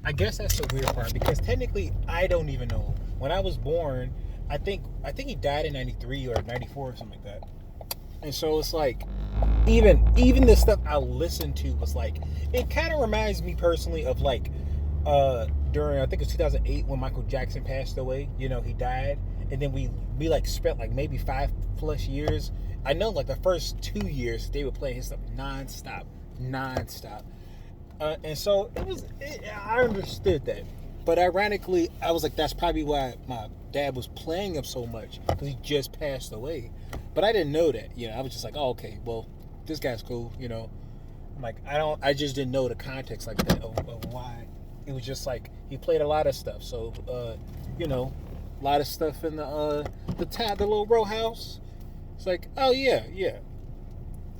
I guess that's the weird part because technically I don't even know. When I was born, I think he died in '93 or '94 or something like that. And so it's like even the stuff I listened to was like it kind of reminds me personally of like during I think it was 2008 when Michael Jackson passed away. You know, he died, and then we like spent like maybe 5+ years. I know like the first 2 years they were playing his stuff nonstop. And so I understood that, but ironically, I was like, that's probably why my dad was playing him so much because he just passed away. But I didn't know that. You know, I was just like, oh, okay, well, this guy's cool. You know, I'm like, I just didn't know the context like that of why. It was just like he played a lot of stuff. So, you know, a lot of stuff in the little row house. It's like, oh yeah, yeah.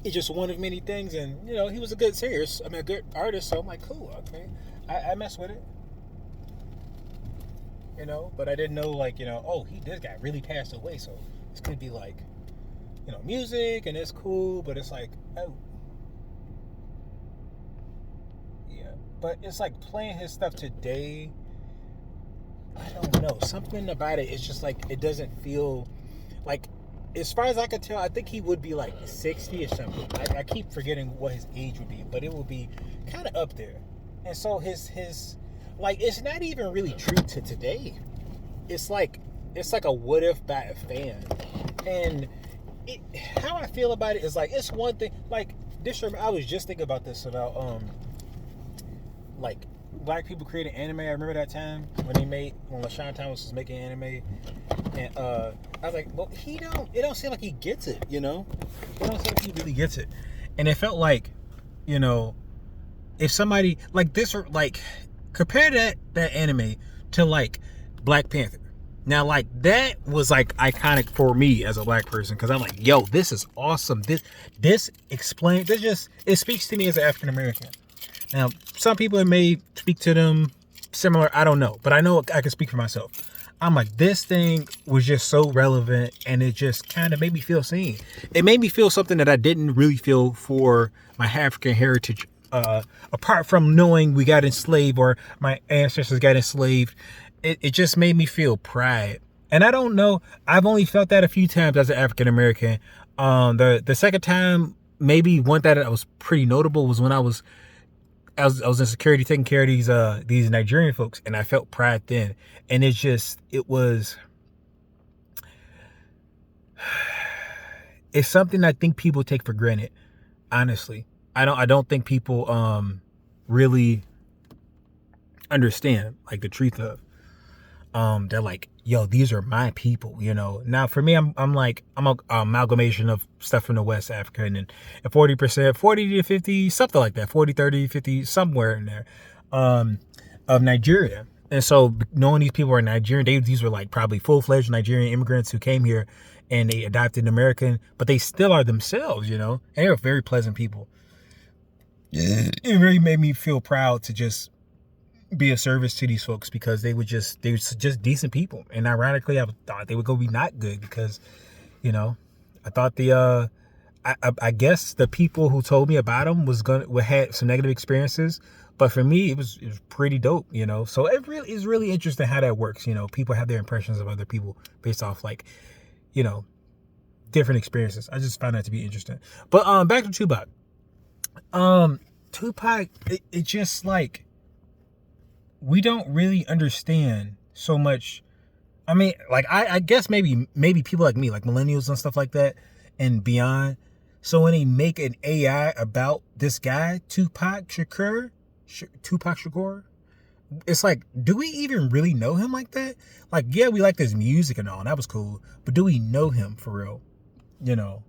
It's just one of many things, and you know, he was a good singer. I mean, a good artist. So I'm like, cool, okay, I mess with it, you know. But I didn't know, like, you know, oh, this guy really passed away. So this could be like, you know, music, and it's cool, but it's like, oh, yeah. But it's like playing his stuff today. I don't know. Something about it. It's just like it doesn't feel like. As far as I can tell, I think he would be like 60 or something. I keep forgetting what his age would be, but it would be kind of up there. And so his like it's not even really true to today. It's like a what if by a fan. And how I feel about it is like it's one thing like this. I was just thinking about this about like black people creating anime. I remember that time when LaShawn Thomas was making anime, and I was like, well, it don't seem like he gets it, you know, it don't seem like he really gets it, and it felt like, you know, if somebody like this or like compare that anime to like Black Panther. Now, like that was like iconic for me as a black person because I'm like, yo, this is awesome. This explains. This just it speaks to me as an African American. Now, some people it may speak to them similar. I don't know, but I know I can speak for myself. I'm like, this thing was just so relevant, and it just kind of made me feel seen. It made me feel something that I didn't really feel for my African heritage. Apart from knowing we got enslaved or my ancestors got enslaved, it just made me feel pride. And I don't know. I've only felt that a few times as an African American. The second time, maybe one that was pretty notable was when I was in security taking care of these Nigerian folks, and I felt pride then. And it was it's something I think people take for granted. Honestly, I don't think people really understand like the truth of they're like, yo, these are my people, you know. Now for me, I'm like I'm a amalgamation of stuff from the West Africa and 40%, 40 to 50, something like that, 40, 30, 50, somewhere in there, of Nigeria. And so knowing these people are Nigerian, these were like probably full-fledged Nigerian immigrants who came here and they adopted American, but they still are themselves, you know. And they're very pleasant people. Yeah. It really made me feel proud to just be a service to these folks because they were just decent people. And ironically, I thought they were gonna be not good because, you know, I thought I guess the people who told me about them had some negative experiences, but for me it was pretty dope, you know. So it really is really interesting how that works. You know, people have their impressions of other people based off like, you know, different experiences. I just found that to be interesting. But back to Tupac. Tupac, it just like we don't really understand so much. I mean, like I guess maybe people like me, like millennials and stuff like that and beyond. So when they make an AI about this guy, Tupac Shakur, it's like, do we even really know him like that? Like, yeah, we like his music and all, and that was cool, but do we know him for real? You know,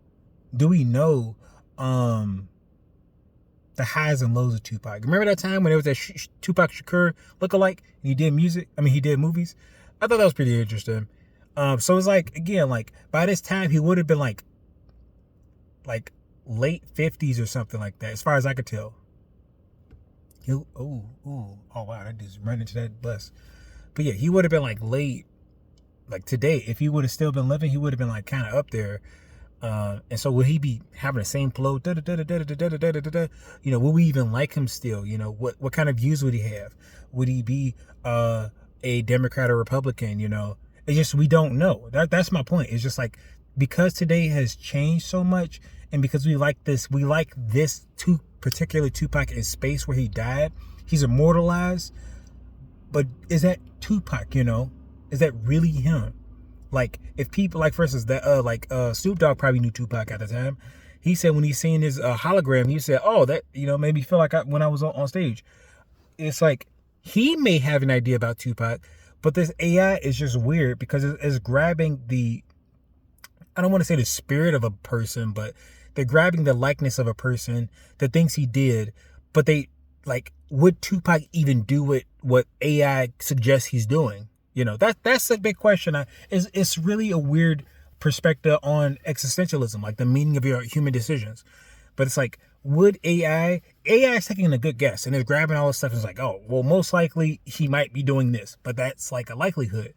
do we know the highs and lows of Tupac? Remember that time when there was that Tupac Shakur lookalike and he did music? I mean, he did movies. I thought that was pretty interesting. So it's like, again, like by this time he would have been like late 50s or something like that, as far as I could tell. Oh wow, I just ran into that bus. But yeah, he would have been like late, like today. If he would have still been living, he would have been like kind of up there. And so will he be having the same flow? You know, will we even like him still? You know, what kind of views would he have? Would he be a Democrat or Republican? You know, it's just we don't know. That's my point. It's just like because today has changed so much, and because we like this particular Tupac in space where he died. He's immortalized, but is that Tupac? You know, is that really him? Like if people like for instance that Snoop Dogg probably knew Tupac at the time. He said when he seen his hologram, he said, "Oh, that made me feel like when I was on stage." It's like he may have an idea about Tupac, but this AI is just weird because it's grabbing I don't want to say the spirit of a person, but they're grabbing the likeness of a person, the things he did, but they like would Tupac even do what AI suggests he's doing? You know, that's a big question. It's really a weird perspective on existentialism, like the meaning of your human decisions. But it's like, would AI is taking a good guess and it's grabbing all this stuff and it's like, oh, well, most likely he might be doing this, but that's like a likelihood.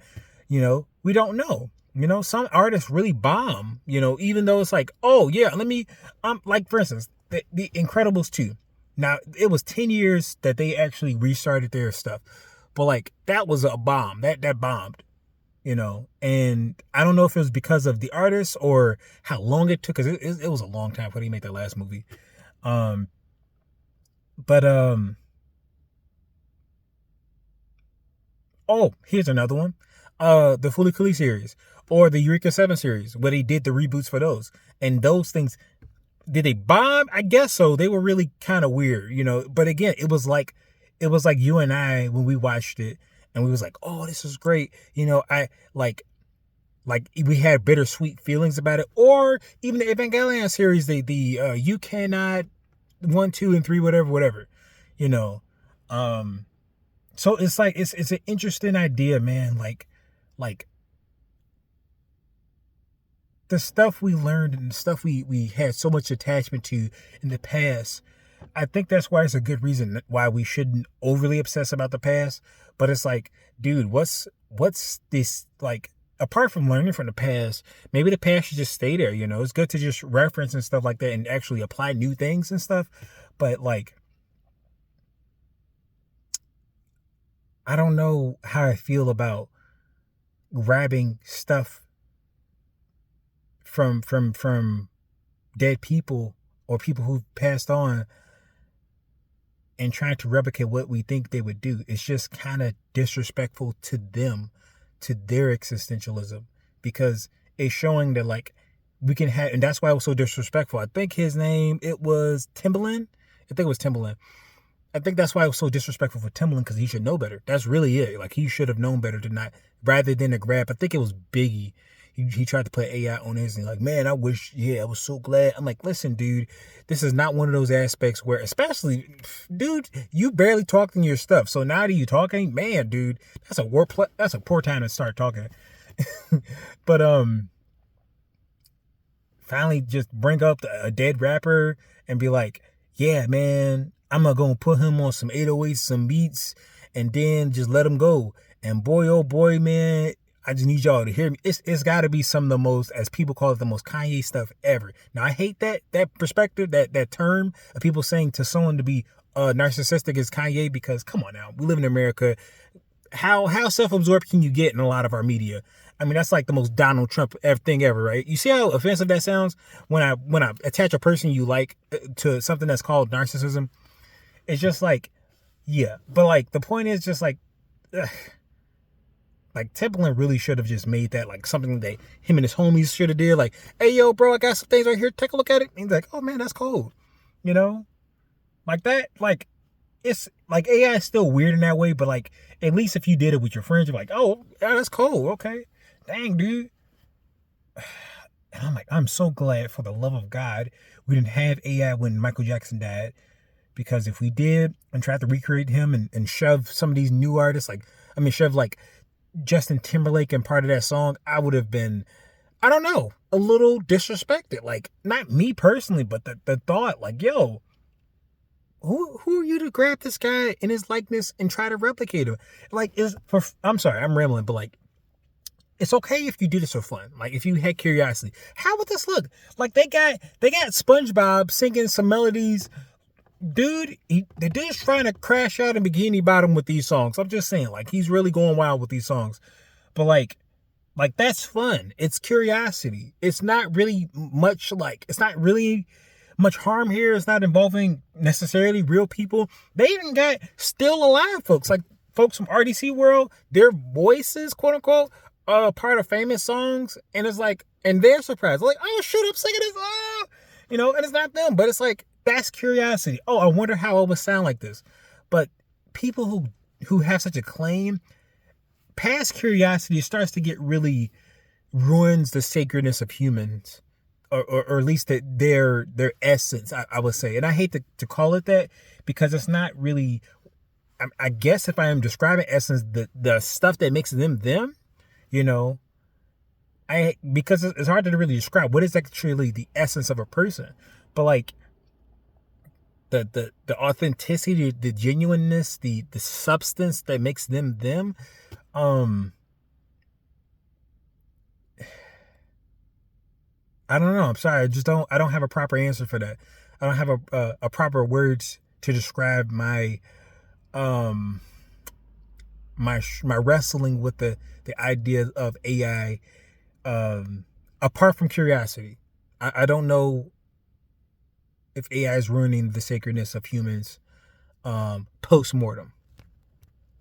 You know, we don't know. You know, some artists really bomb, you know, even though it's like, oh yeah, like for instance, the Incredibles 2. Now, it was 10 years that they actually restarted their stuff. But like that was a bomb. That bombed, you know. And I don't know if it was because of the artist or how long it took, because it was a long time before they made that last movie. But oh, here's another one. The Fooly Cooly series or the Eureka 7 series, where they did the reboots for those. And those things, did they bomb? I guess so. They were really kind of weird, you know. But again, it was like you and I when we watched it and we was like, oh, this is great. You know, I like we had bittersweet feelings about it. Or even the Evangelion series, the You Cannot 1, 2, and 3, whatever, you know. So it's like it's an interesting idea, man. Like the stuff we learned and the stuff we had so much attachment to in the past. I think that's why it's a good reason why we shouldn't overly obsess about the past. But it's like, dude, what's this, like, apart from learning from the past, maybe the past should just stay there, you know? It's good to just reference and stuff like that and actually apply new things and stuff. But like, I don't know how I feel about grabbing stuff from dead people or people who've passed on and trying to replicate what we think they would do. It's just kind of disrespectful to them, to their existentialism, because it's showing that like we can have, and that's why it was so disrespectful. I think his name, it was Timbaland. I think it was Timbaland. I think that's why it was so disrespectful for Timbaland, because he should know better. That's really it. Like, he should have known better to not, rather than to grab. I think it was Biggie. He tried to play AI on his, and like, man, I was so glad. I'm like, listen, dude, this is not one of those aspects where, especially, dude, you barely talking your stuff. So now that you talking, man, dude, that's a poor time to start talking. But finally just bring up a dead rapper and be like, yeah, man, I'm gonna put him on some 808s, some beats, and then just let him go. And boy, oh boy, man, I just need y'all to hear me. It's got to be some of the most, as people call it, the most Kanye stuff ever. Now, I hate that perspective, that term of people saying to someone to be narcissistic is Kanye, because come on now, we live in America. How self-absorbed can you get in a lot of our media? I mean, that's like the most Donald Trump thing ever, right? You see how offensive that sounds when I attach a person you like to something that's called narcissism? It's just like, yeah. But like, the point is just like, ugh. Like, Timbaland really should have just made that like something that him and his homies should have did. Like, hey, yo, bro, I got some things right here. Take a look at it. And he's like, oh, man, that's cold. You know? Like that, like, it's like AI is still weird in that way, but like, at least if you did it with your friends, you're like, oh, yeah, that's cold. Okay. Dang, dude. And I'm like, I'm so glad, for the love of God, we didn't have AI when Michael Jackson died. Because if we did and tried to recreate him and shove some of these new artists, shove like Justin Timberlake and part of that song, I would have been, I don't know, a little disrespected. Like, not me personally, but the thought, like, yo, who are you to grab this guy in his likeness and try to replicate him? Like, I'm sorry, I'm rambling, but like, It's okay if you do this for fun. Like if you had curiosity. How would this look? Like they got SpongeBob singing some melodies. Dude, the dude's trying to crash out in Bikini Bottom with these songs. I'm just saying, like he's really going wild with these songs. But like that's fun. It's curiosity. It's not really much it's not really much harm here. It's not involving necessarily real people. They even got still alive folks, like folks from RDC World, their voices, quote unquote, part of famous songs, and it's like, and they're surprised. They're like, oh shit, I'm singing this, and it's not them, but it's like, that's curiosity. Oh, I wonder how it would sound like this. At people who have such a claim, past curiosity starts to get really ruins the sacredness of humans, or at least their essence, I would say. And I hate to call it that, because it's not really, I guess if I am describing essence, the stuff that makes them, because it's hard to really describe what is actually the essence of a person. But like the authenticity, the genuineness, the substance that makes them, I don't know. I'm sorry. I don't have a proper answer for that. I don't have a proper words to describe my my wrestling with the idea of AI, apart from curiosity. I don't know if AI is ruining the sacredness of humans post mortem.